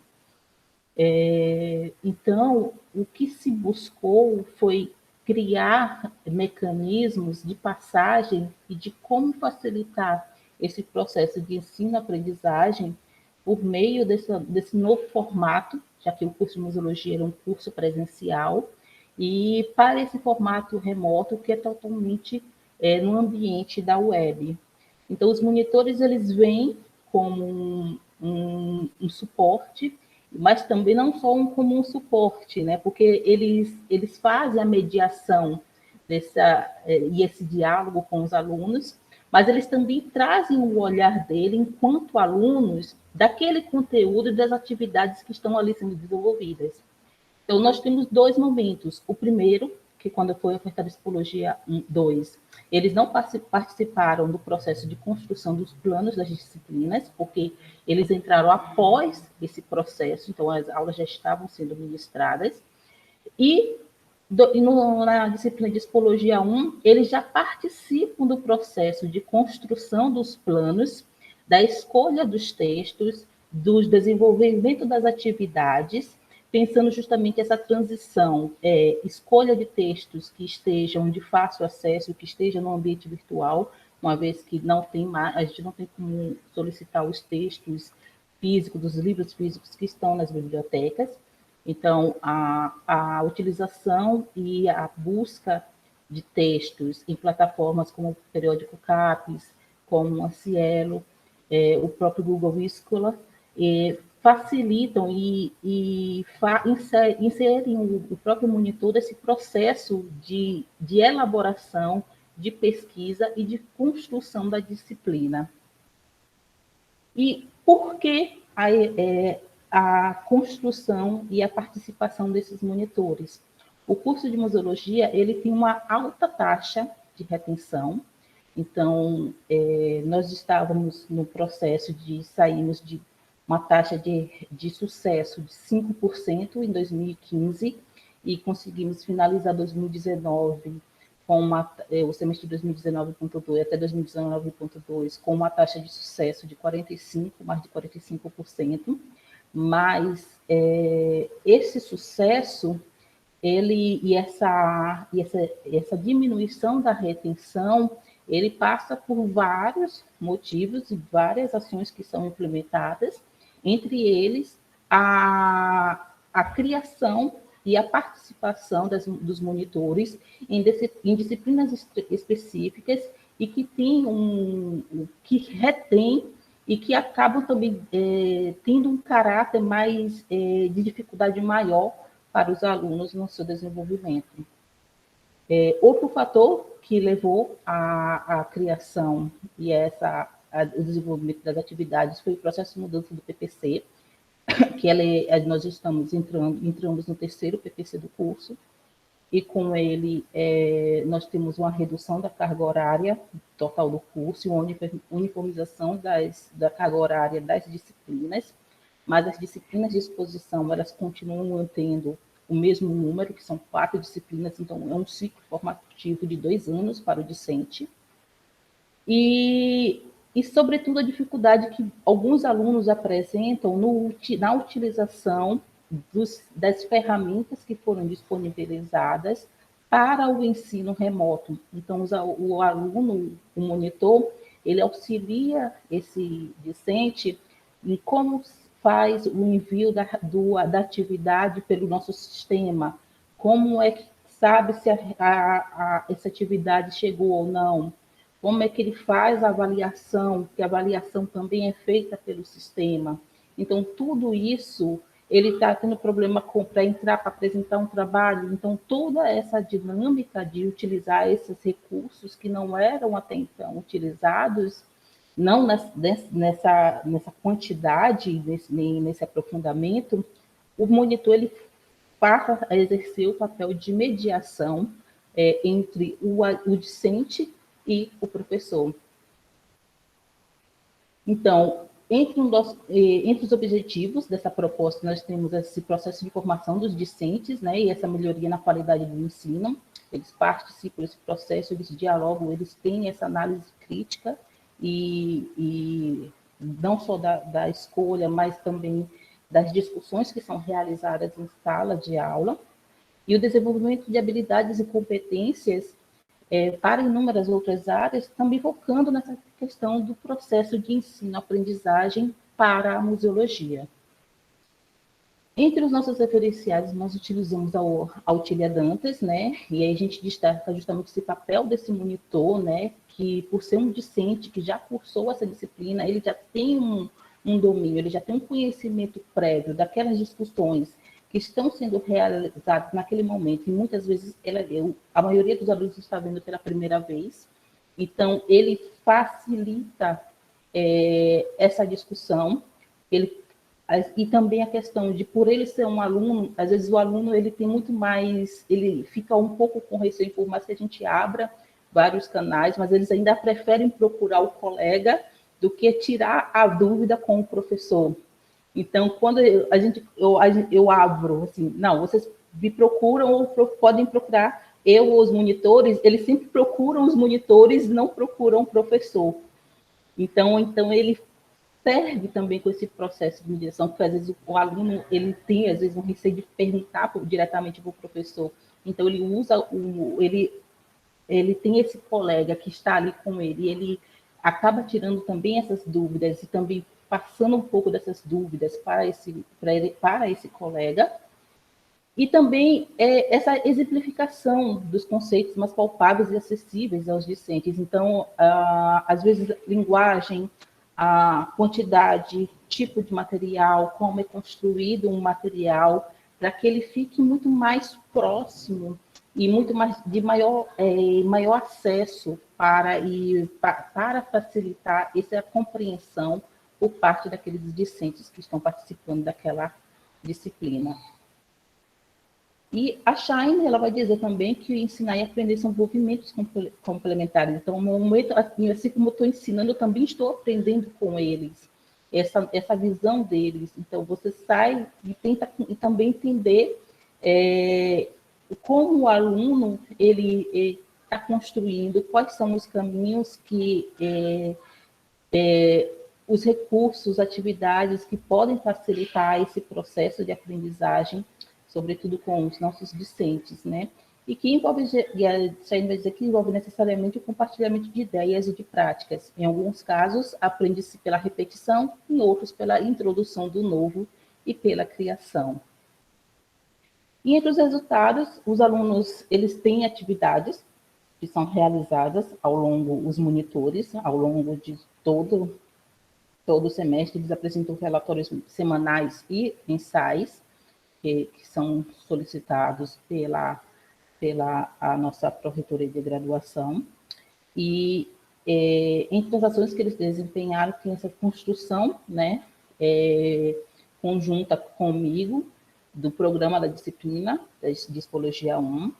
Então, o que se buscou foi criar mecanismos de passagem e de como facilitar esse processo de ensino-aprendizagem por meio desse novo formato, já que o curso de museologia era um curso presencial, e para esse formato remoto que é totalmente no ambiente da web. Então, os monitores, eles vêm como um suporte, mas também não só como um suporte, né? Porque eles fazem a mediação e esse diálogo com os alunos, mas eles também trazem o olhar dele, enquanto alunos, daquele conteúdo e das atividades que estão ali sendo desenvolvidas. Então, nós temos dois momentos. O primeiro, que quando foi ofertada a Psicologia 2, eles não participaram do processo de construção dos planos das disciplinas, porque eles entraram após esse processo, então as aulas já estavam sendo ministradas. E na disciplina de Psicologia 1, eles já participam do processo de construção dos planos, da escolha dos textos, do desenvolvimento das atividades, pensando justamente essa transição, escolha de textos que estejam de fácil acesso, que estejam no ambiente virtual, uma vez que a gente não tem como solicitar os textos físicos, dos livros físicos que estão nas bibliotecas. Então, a utilização e a busca de textos em plataformas como o periódico CAPES, como a Cielo, o próprio Google Scholar, facilitam e inserem o próprio monitor nesse processo de elaboração, de pesquisa e de construção da disciplina. E por que a construção e a participação desses monitores? O curso de museologia, ele tem uma alta taxa de retenção. Então, nós estávamos no processo de sairmos de uma taxa de sucesso de 5% em 2015 e conseguimos finalizar 2019 com o semestre de 2019.2 até 2019.2 com uma taxa de sucesso de mais de 45%, mas esse sucesso essa diminuição da retenção, ele passa por vários motivos e várias ações que são implementadas, entre eles a criação e a participação dos monitores em disciplinas específicas e que que retém e que acabam também tendo um caráter mais de dificuldade maior para os alunos no seu desenvolvimento. Outro fator que levou à criação e o desenvolvimento das atividades foi o processo de mudança do PPC, que nós entramos no terceiro PPC do curso, e com ele nós temos uma redução da carga horária total do curso, uma uniformização da carga horária das disciplinas, mas as disciplinas de exposição, elas continuam mantendo o mesmo número, que são 4 disciplinas, então é um ciclo formativo de 2 anos para o discente. E sobretudo, a dificuldade que alguns alunos apresentam na utilização das ferramentas que foram disponibilizadas para o ensino remoto. Então, o aluno, o monitor, ele auxilia esse discente em como faz o envio da atividade pelo nosso sistema, como é que sabe se essa atividade chegou ou não, como é que ele faz a avaliação, que a avaliação também é feita pelo sistema. Então, tudo isso, ele está tendo problema para entrar, para apresentar um trabalho. Então, toda essa dinâmica de utilizar esses recursos que não eram até então utilizados, não nessa quantidade, nem nesse aprofundamento, o monitor ele passa a exercer o papel de mediação entre o discente e o professor. Então, entre os objetivos dessa proposta, nós temos esse processo de formação dos discentes, né, e essa melhoria na qualidade do ensino. Eles participam desse processo, eles dialogam, eles têm essa análise crítica, e não só da escolha, mas também das discussões que são realizadas em sala de aula, e o desenvolvimento de habilidades e competências para inúmeras outras áreas, também focando nessa questão do processo de ensino-aprendizagem para a museologia. Entre os nossos referenciais, nós utilizamos a Auxilia Dantas, né? E aí a gente destaca justamente esse papel desse monitor, né? Que por ser um discente que já cursou essa disciplina, ele já tem um domínio, ele já tem um conhecimento prévio daquelas discussões que estão sendo realizadas naquele momento. E muitas vezes a maioria dos alunos está vendo pela primeira vez. Então, ele facilita essa discussão, e também a questão de, por ele ser um aluno, às vezes o aluno ele tem muito mais, ele fica um pouco com receio, por mais que a gente abra vários canais, mas eles ainda preferem procurar o colega do que tirar a dúvida com o professor. Então, quando eu abro, assim, não, vocês me procuram ou podem procurar eu ou os monitores, eles sempre procuram os monitores, não procuram o professor. Então ele serve também com esse processo de mediação, porque às vezes o aluno ele tem às vezes um receio de perguntar diretamente para o professor. Então ele usa ele tem esse colega que está ali com ele, e ele acaba tirando também essas dúvidas e também passando um pouco dessas dúvidas para esse colega. E também essa exemplificação dos conceitos mais palpáveis e acessíveis aos discentes. Então, às vezes, linguagem, a quantidade, tipo de material, como é construído um material, para que ele fique muito mais próximo e muito mais de maior acesso para facilitar essa compreensão por parte daqueles discentes que estão participando daquela disciplina. E a Shine, ela vai dizer também que ensinar e aprender são movimentos complementares. Então, no momento, assim como eu estou ensinando, eu também estou aprendendo com eles, essa visão deles. Então, você sai e tenta e também entender como o aluno ele está construindo, quais são os caminhos que os recursos, atividades que podem facilitar esse processo de aprendizagem, sobretudo com os nossos discentes, né? E que envolve, e a Shane vai dizer que envolve necessariamente o compartilhamento de ideias e de práticas. Em alguns casos, aprende-se pela repetição, em outros, pela introdução do novo e pela criação. E entre os resultados, os alunos, eles têm atividades que são realizadas os monitores, ao longo de todo o semestre, eles apresentam relatórios semanais e mensais, que são solicitados pela a nossa pró-reitoria de graduação. E entre as ações que eles desempenharam, tem essa construção, né, conjunta comigo, do programa da disciplina de Histologia 1,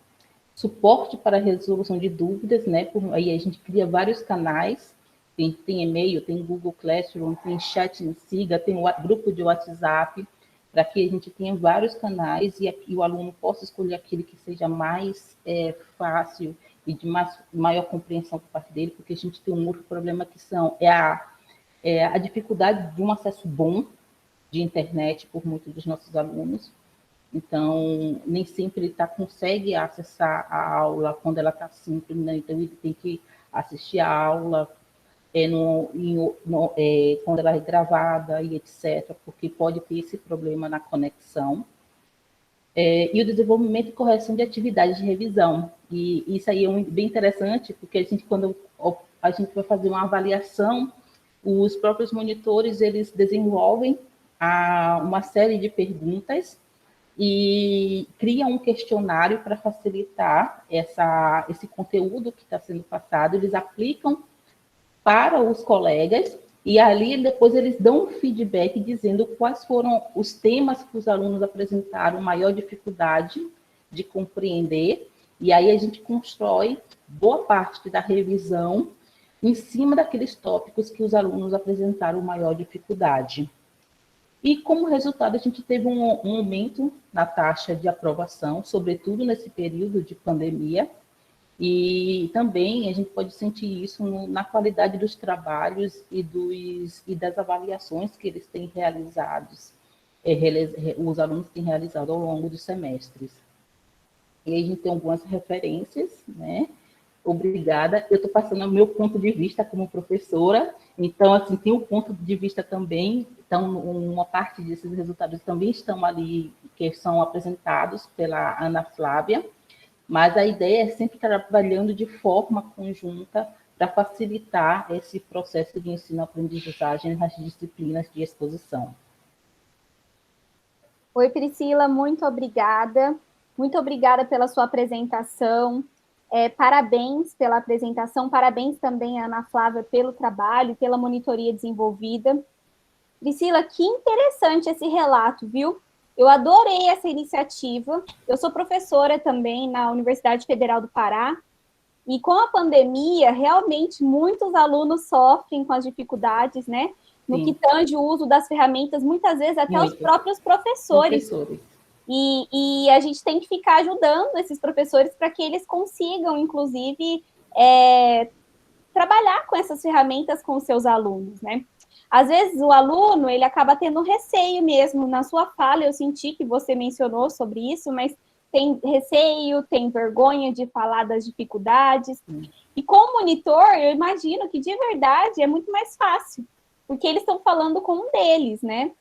suporte para a resolução de dúvidas, né, aí a gente cria vários canais, tem e-mail, tem Google Classroom, tem chat em Siga, tem grupo de WhatsApp, para que a gente tenha vários canais e o aluno possa escolher aquele que seja mais fácil e de maior compreensão por parte dele, porque a gente tem um outro problema que a dificuldade de um acesso bom de internet por muitos dos nossos alunos. Então, nem sempre ele consegue acessar a aula quando ela está simples, né? Então ele tem que assistir a aula quando ela é gravada e etc., porque pode ter esse problema na conexão. E o desenvolvimento e correção de atividades de revisão. E isso aí é bem interessante, porque quando a gente vai fazer uma avaliação, os próprios monitores, eles desenvolvem uma série de perguntas e criam um questionário para facilitar esse conteúdo que está sendo passado. Eles aplicam para os colegas, e ali depois eles dão um feedback dizendo quais foram os temas que os alunos apresentaram maior dificuldade de compreender, e aí a gente constrói boa parte da revisão em cima daqueles tópicos que os alunos apresentaram maior dificuldade. E como resultado, a gente teve um aumento na taxa de aprovação, sobretudo nesse período de pandemia. E também a gente pode sentir isso na qualidade dos trabalhos e das avaliações que eles têm realizados, os alunos têm realizado ao longo dos semestres. E aí a gente tem algumas referências, né? Obrigada. Eu estou passando o meu ponto de vista como professora, então, assim, tem o ponto de vista também, então, uma parte desses resultados também estão ali, que são apresentados pela Ana Flávia, mas a ideia é sempre trabalhando de forma conjunta para facilitar esse processo de ensino-aprendizagem nas disciplinas de exposição. Oi, Priscila, muito obrigada. Muito obrigada pela sua apresentação. Parabéns pela apresentação, parabéns também à Ana Flávia pelo trabalho, pela monitoria desenvolvida. Priscila, que interessante esse relato, viu? Eu adorei essa iniciativa. Eu sou professora também na Universidade Federal do Pará, e com a pandemia, realmente, muitos alunos sofrem com as dificuldades, né? No que tange o uso das ferramentas, muitas vezes até os próprios professores. E a gente tem que ficar ajudando esses professores para que eles consigam, inclusive, trabalhar com essas ferramentas com os seus alunos, né? Às vezes o aluno, ele acaba tendo receio mesmo. Na sua fala, eu senti que você mencionou sobre isso, mas tem receio, tem vergonha de falar das dificuldades. E como monitor, eu imagino que, de verdade, é muito mais fácil, porque eles estão falando com um deles, né?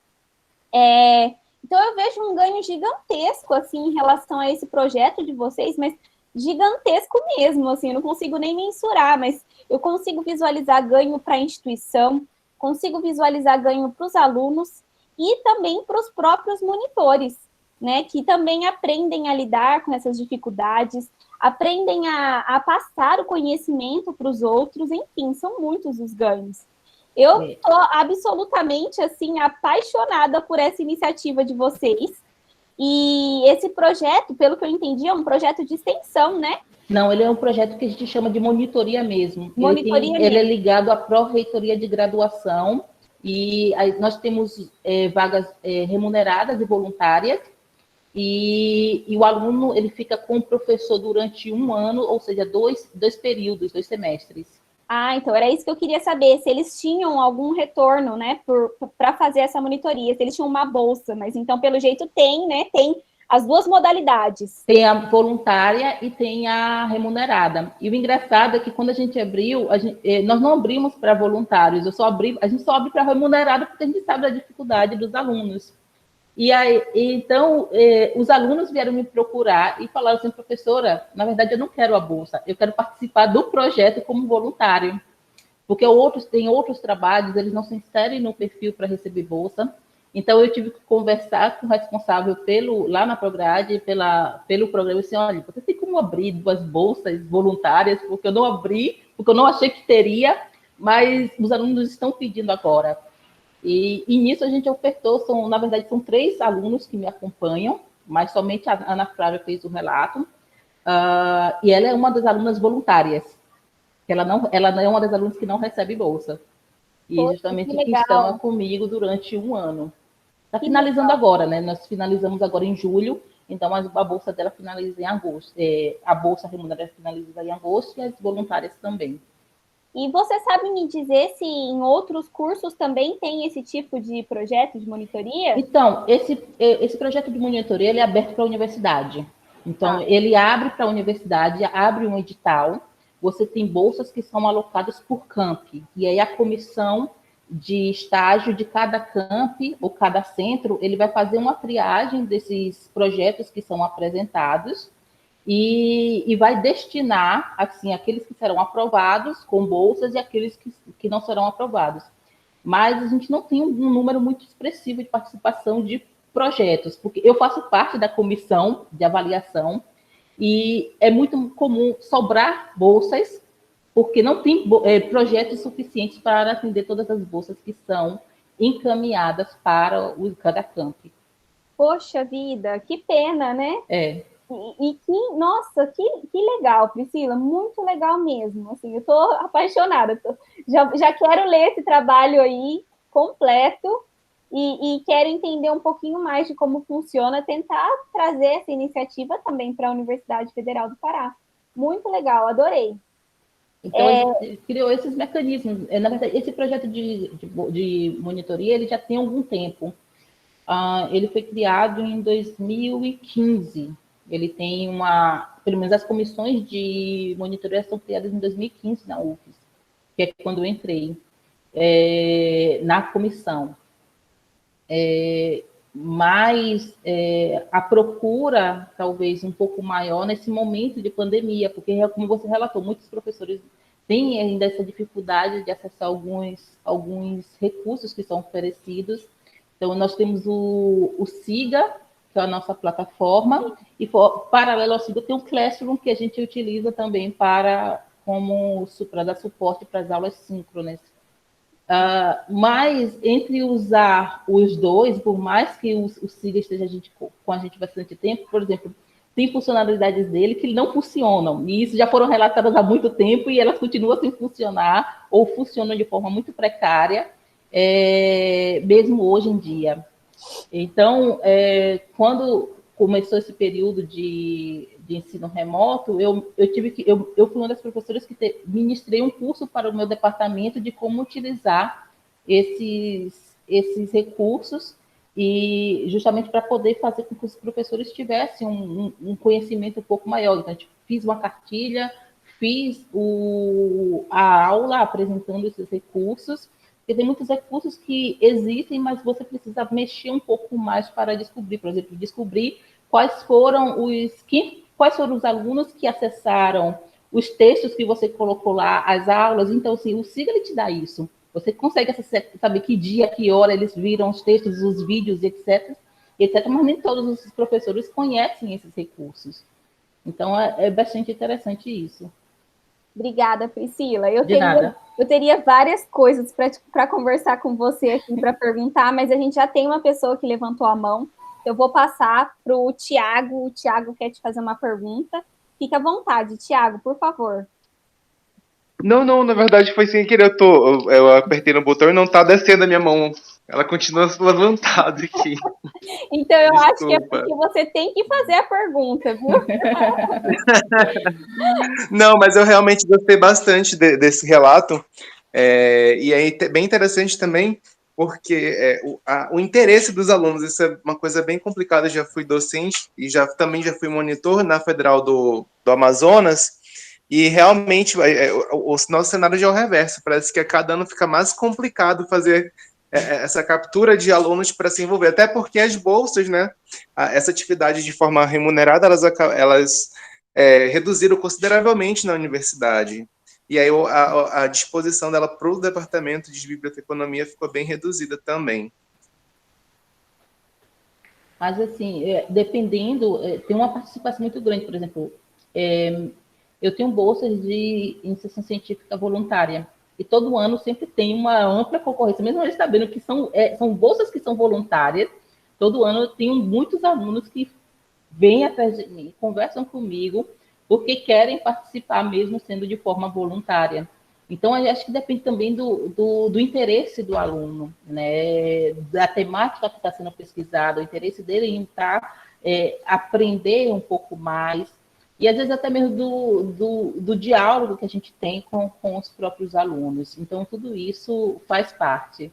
Então, eu vejo um ganho gigantesco, assim, em relação a esse projeto de vocês, mas gigantesco mesmo, assim, eu não consigo nem mensurar, mas eu consigo visualizar ganho para a instituição, consigo visualizar ganho para os alunos e também para os próprios monitores, né, que também aprendem a lidar com essas dificuldades, aprendem a passar o conhecimento para os outros, enfim, são muitos os ganhos. Eu estou absolutamente, assim, apaixonada por essa iniciativa de vocês. E esse projeto, pelo que eu entendi, é um projeto de extensão, né? Não, ele é um projeto que a gente chama de monitoria mesmo. Ele é ligado à pró-reitoria de graduação, e aí nós temos vagas remuneradas e voluntárias, e o aluno ele fica com o professor durante 1 ano, ou seja, dois períodos, 2 semestres. Ah, então era isso que eu queria saber, se eles tinham algum retorno, né, para fazer essa monitoria, se eles tinham uma bolsa, mas então, pelo jeito, tem, né, tem as duas modalidades. Tem a voluntária e tem a remunerada. E o engraçado é que quando a gente abriu, nós não abrimos para voluntários, a gente só abre para remunerada porque a gente sabe da dificuldade dos alunos. E aí, então, os alunos vieram me procurar e falaram assim, professora, na verdade eu não quero a bolsa, eu quero participar do projeto como voluntário, porque tem outros trabalhos, eles não se inserem no perfil para receber bolsa. Então, eu tive que conversar com o responsável lá na Prograde, pelo programa, e disse, olha, você tem como abrir 2 bolsas voluntárias, porque eu não abri, porque eu não achei que teria, mas os alunos estão pedindo agora. E nisso a gente ofertou, na verdade, são 3 alunos que me acompanham, mas somente a Ana Flávia fez o relato, e ela é uma das alunas voluntárias. Ela é uma das alunas que não recebe bolsa. E justamente que estão comigo durante 1 ano. Está finalizando agora, né? Nós finalizamos agora em julho, então a bolsa dela finaliza em agosto. A bolsa remunerada finaliza em agosto e as voluntárias também. E você sabe me dizer se em outros cursos também tem esse tipo de projeto de monitoria? Então, esse projeto de monitoria ele é aberto para a universidade. Então, ele abre para a universidade, abre um edital. Você tem bolsas que são alocadas por camp. E aí a comissão de estágio de cada camp ou cada centro, ele vai fazer uma triagem desses projetos que são apresentados e vai destinar, assim, aqueles que serão aprovados com bolsas e aqueles que não serão aprovados. Mas a gente não tem um número muito expressivo de participação de projetos, porque eu faço parte da comissão de avaliação e é muito comum sobrar bolsas, porque não tem projetos suficientes para atender todas as bolsas que são encaminhadas para cada camp. Poxa vida, que pena, né? Nossa, que legal, Priscila, muito legal mesmo. Assim, eu estou apaixonada, já quero ler esse trabalho aí completo e quero entender um pouquinho mais de como funciona, tentar trazer essa iniciativa também para a Universidade Federal do Pará. Muito legal, adorei. Então, a gente criou esses mecanismos. Na verdade, esse projeto de monitoria, ele já tem algum tempo. Ele foi criado em 2015. Ele tem pelo menos as comissões de monitoria são criadas em 2015 na UFES, que é quando eu entrei na comissão. Mas a procura, talvez, um pouco maior nesse momento de pandemia, porque, como você relatou, muitos professores têm ainda essa dificuldade de acessar alguns recursos que são oferecidos. Então, nós temos o SIGA, que é a nossa plataforma, e paralelo ao SIGA tem o Classroom, que a gente utiliza também para dar suporte para as aulas síncronas. Mas entre usar os dois, por mais que o SIGA esteja com a gente bastante tempo, por exemplo, tem funcionalidades dele que não funcionam, e isso já foram relatadas há muito tempo, e elas continuam sem funcionar, ou funcionam de forma muito precária, mesmo hoje em dia. Então, quando começou esse período de ensino remoto, eu fui uma das professoras que ministrei um curso para o meu departamento de como utilizar esses recursos, e justamente para poder fazer com que os professores tivessem um conhecimento um pouco maior. Então, fiz uma cartilha, fiz a aula apresentando esses recursos, porque tem muitos recursos que existem, mas você precisa mexer um pouco mais para descobrir. Por exemplo, descobrir quais foram os alunos que acessaram os textos que você colocou lá, as aulas. Então, assim, o SIGA ele te dá isso. Você consegue saber que dia, que hora eles viram os textos, os vídeos, etc., mas nem todos os professores conhecem esses recursos. Então, é bastante interessante isso. Obrigada, Priscila. Eu teria várias coisas para conversar com você aqui, para perguntar, mas a gente já tem uma pessoa que levantou a mão. Eu vou passar para o Tiago. O Tiago quer te fazer uma pergunta. Fica à vontade, Tiago, por favor. Não, na verdade foi sem querer. Eu apertei no botão e não está descendo a minha mão. Ela continua levantada aqui. Então, eu acho que é porque você tem que fazer a pergunta, viu? Não, mas eu realmente gostei bastante desse relato. E é bem interessante também, porque o interesse dos alunos, isso é uma coisa bem complicada. Eu já fui docente e também já fui monitor na Federal do Amazonas, e realmente o nosso cenário já é o reverso. Parece que a cada ano fica mais complicado fazer essa captura de alunos para se envolver, até porque as bolsas, né, essa atividade de forma remunerada, elas reduziram consideravelmente na universidade. E aí a disposição dela para o departamento de biblioteconomia ficou bem reduzida também. Mas, assim, dependendo, tem uma participação muito grande. Por exemplo, eu tenho bolsas de iniciação científica voluntária, e todo ano sempre tem uma ampla concorrência, mesmo eles sabendo que são bolsas que são voluntárias. Todo ano eu tenho muitos alunos que vêm atrás de mim, conversam comigo, porque querem participar, mesmo sendo de forma voluntária. Então, eu acho que depende também do interesse do aluno, né? Da temática que está sendo pesquisada, o interesse dele em aprender um pouco mais, e às vezes até mesmo do diálogo que a gente tem com os próprios alunos. Então, tudo isso faz parte.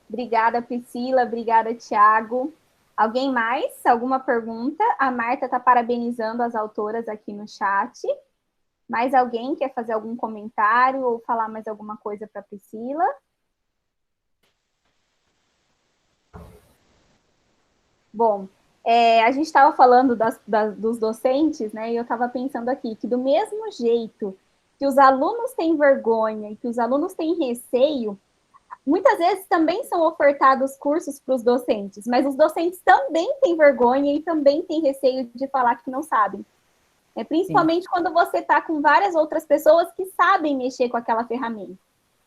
Obrigada, Priscila. Obrigada, Tiago. Alguém mais? Alguma pergunta? A Marta está parabenizando as autoras aqui no chat. Mais alguém quer fazer algum comentário ou falar mais alguma coisa para a Priscila? Bom, a gente estava falando dos docentes, né? E eu estava pensando aqui que do mesmo jeito que os alunos têm vergonha e que os alunos têm receio, muitas vezes também são ofertados cursos para os docentes, mas os docentes também têm vergonha e também têm receio de falar que não sabem. Principalmente quando você está com várias outras pessoas que sabem mexer com aquela ferramenta.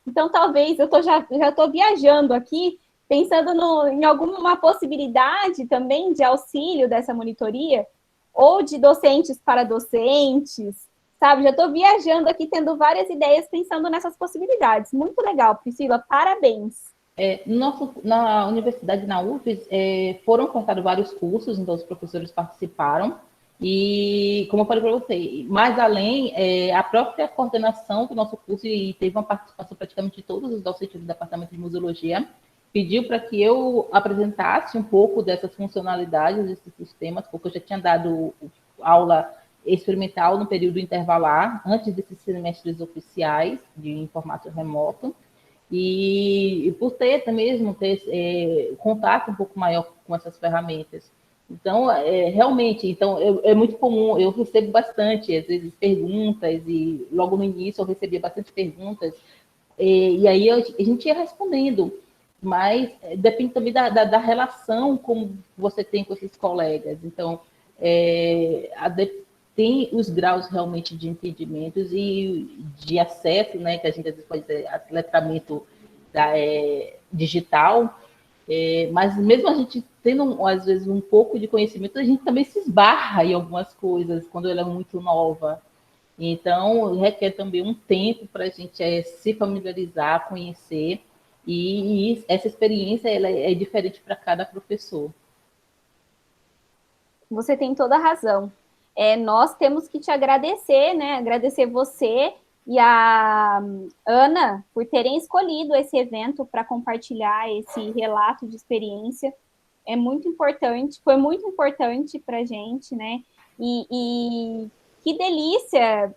Então, talvez, eu já estou viajando aqui, pensando em alguma possibilidade também de auxílio dessa monitoria, ou de docentes para docentes, sabe? Já estou viajando aqui, tendo várias ideias, pensando nessas possibilidades. Muito legal, Priscila, parabéns. Na universidade, na UFES, foram contados vários cursos, então os professores participaram, e, como eu falei para você, mais além, a própria coordenação do nosso curso, e teve uma participação praticamente de todos os docentes do Departamento de Museologia, pediu para que eu apresentasse um pouco dessas funcionalidades desses sistemas, porque eu já tinha dado aula experimental no período intervalar, antes desses semestres oficiais de formato remoto, e por ter contato um pouco maior com essas ferramentas. Então, realmente, é muito comum, eu recebo bastante, às vezes, perguntas, e logo no início eu recebia bastante perguntas, e aí a gente ia respondendo, mas depende também da relação como você tem com esses colegas. Então, tem os graus realmente de entendimentos e de acesso, né, que a gente às vezes pode dizer, letramento digital, mas mesmo a gente tendo, às vezes, um pouco de conhecimento, a gente também se esbarra em algumas coisas quando ela é muito nova. Então, requer também um tempo para a gente se familiarizar, conhecer, e essa experiência ela é diferente para cada professor. Você tem toda a razão. Nós temos que te agradecer, né? Agradecer você e a Ana por terem escolhido esse evento para compartilhar esse relato de experiência. É muito importante, foi muito importante para a gente, né? E que delícia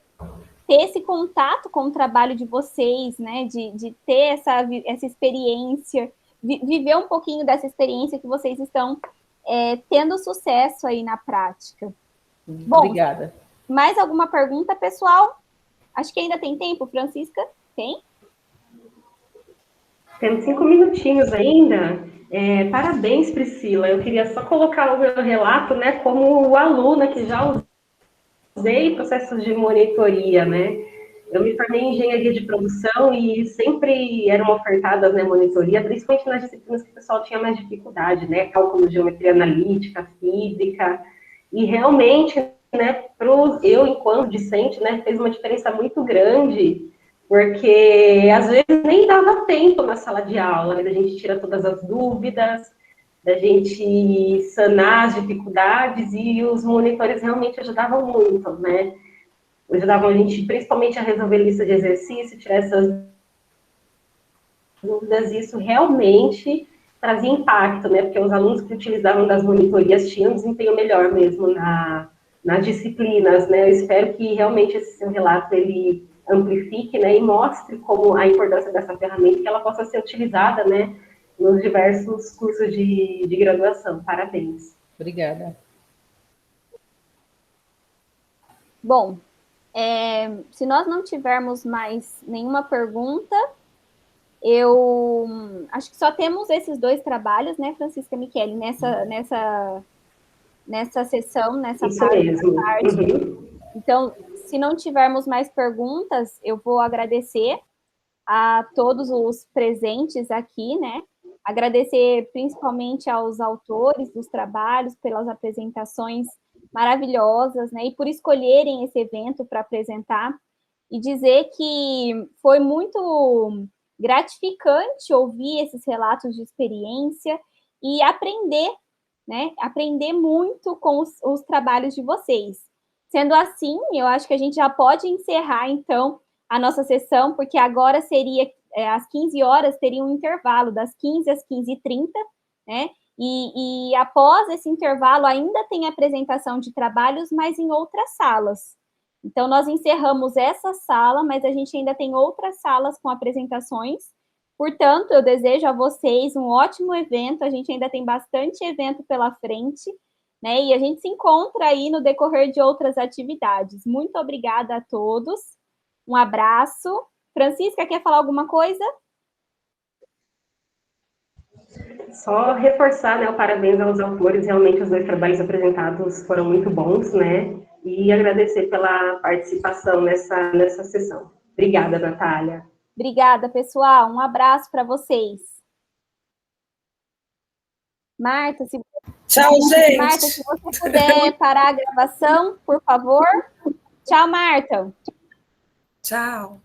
ter esse contato com o trabalho de vocês, né? De ter essa experiência, viver um pouquinho dessa experiência que vocês estão tendo sucesso aí na prática. Bom, obrigada. Mais alguma pergunta, pessoal? Acho que ainda tem tempo, Francisca? Tem? Temos 5 minutinhos ainda. Parabéns, Priscila. Eu queria só colocar o meu relato, né, como aluna que já usei processos de monitoria, né? Eu me formei em engenharia de produção e sempre eram ofertadas, né, monitoria, principalmente nas disciplinas que o pessoal tinha mais dificuldade, né? Cálculo, geometria analítica, física. E realmente, né, eu, enquanto discente, né, fez uma diferença muito grande, porque às vezes nem dava tempo na sala de aula, né, da gente tirar todas as dúvidas, da gente sanar as dificuldades, e os monitores realmente ajudavam muito, né? Ajudavam a gente, principalmente, a resolver lista de exercício, tirar essas dúvidas, e isso realmente trazia impacto, né? Porque os alunos que utilizavam das monitorias tinham um desempenho melhor mesmo nas disciplinas, né? Eu espero que realmente esse seu relato, ele amplifique, né, e mostre como a importância dessa ferramenta, que ela possa ser utilizada, né, nos diversos cursos de graduação. Parabéns. Obrigada. Bom, se nós não tivermos mais nenhuma pergunta, eu acho que só temos esses 2 trabalhos, né, Francisca Michele, nessa sessão, nessa Isso parte mesmo. da tarde. Uhum. Então, se não tivermos mais perguntas, eu vou agradecer a todos os presentes aqui, né? Agradecer principalmente aos autores dos trabalhos pelas apresentações maravilhosas, né? E por escolherem esse evento para apresentar, e dizer que foi muito gratificante ouvir esses relatos de experiência e aprender, né? Aprender muito com os trabalhos de vocês. Sendo assim, eu acho que a gente já pode encerrar, então, a nossa sessão, porque agora seria, às 15 horas, teria um intervalo, das 15 às 15h30, né? E após esse intervalo, ainda tem apresentação de trabalhos, mas em outras salas. Então, nós encerramos essa sala, mas a gente ainda tem outras salas com apresentações. Portanto, eu desejo a vocês um ótimo evento, a gente ainda tem bastante evento pela frente, né? E a gente se encontra aí no decorrer de outras atividades. Muito obrigada a todos. Um abraço. Francisca, quer falar alguma coisa? Só reforçar, né, o parabéns aos autores. Realmente, os 2 trabalhos apresentados foram muito bons, né? E agradecer pela participação nessa sessão. Obrigada, Natália. Obrigada, pessoal. Um abraço para vocês. Marta, Tchau, gente. Marta, se você puder parar a gravação, por favor. Tchau, Marta. Tchau.